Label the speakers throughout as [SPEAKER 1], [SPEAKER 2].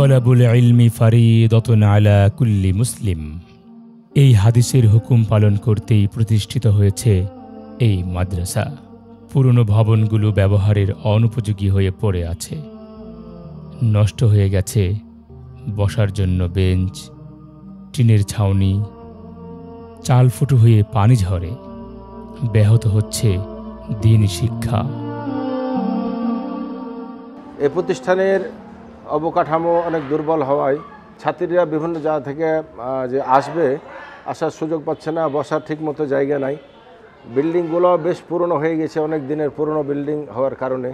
[SPEAKER 1] তলাবুল ইলমি ফারিদাতুন আলা কুল্লি মুসলিম। এই হাদিসের হুকুম পালন করতেই প্রতিষ্ঠিত হয়েছে এই মাদ্রাসা। পুরনো ভবনগুলো ব্যবহারের অনুপযোগী হয়ে পড়ে আছে। নষ্ট হয়ে গেছে বসার জন্য বেঞ্চ, টিনের ছাউনি, চাল ফুটো হয়ে পানি ঝরে। ব্যাহত হচ্ছে দ্বীন শিক্ষা।
[SPEAKER 2] এই প্রতিষ্ঠানের অবকাঠামো অনেক দুর্বল হওয়ায় ছাত্রীরা বিভিন্ন জায়গা থেকে যে আসার সুযোগ পাচ্ছে না, বসার ঠিকমতো জায়গা নাই। বিল্ডিংগুলো বেশ পুরনো হয়ে গেছে, অনেক দিনের পুরনো বিল্ডিং হওয়ার কারণে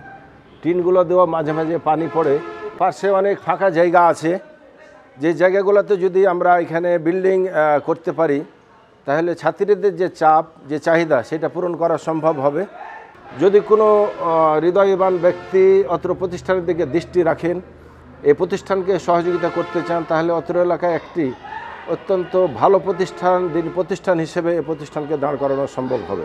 [SPEAKER 2] টিনগুলো দেওয়া মাঝে মাঝে পানি পড়ে। পাশে অনেক ফাঁকা জায়গা আছে, যে জায়গাগুলোতে যদি আমরা এখানে বিল্ডিং করতে পারি তাহলে ছাত্রীদের যে চাপ, যে চাহিদা, সেটা পূরণ করা সম্ভব হবে। যদি কোনো হৃদয়বান ব্যক্তি অত্র প্রতিষ্ঠানের দিকে দৃষ্টি রাখেন, এই প্রতিষ্ঠানকে সহযোগিতা করতে চান, তাহলে অত্র এলাকায় একটি অত্যন্ত ভালো প্রতিষ্ঠান, দিন প্রতিষ্ঠান হিসেবে এই প্রতিষ্ঠানকে দাঁড় করানো সম্ভব হবে।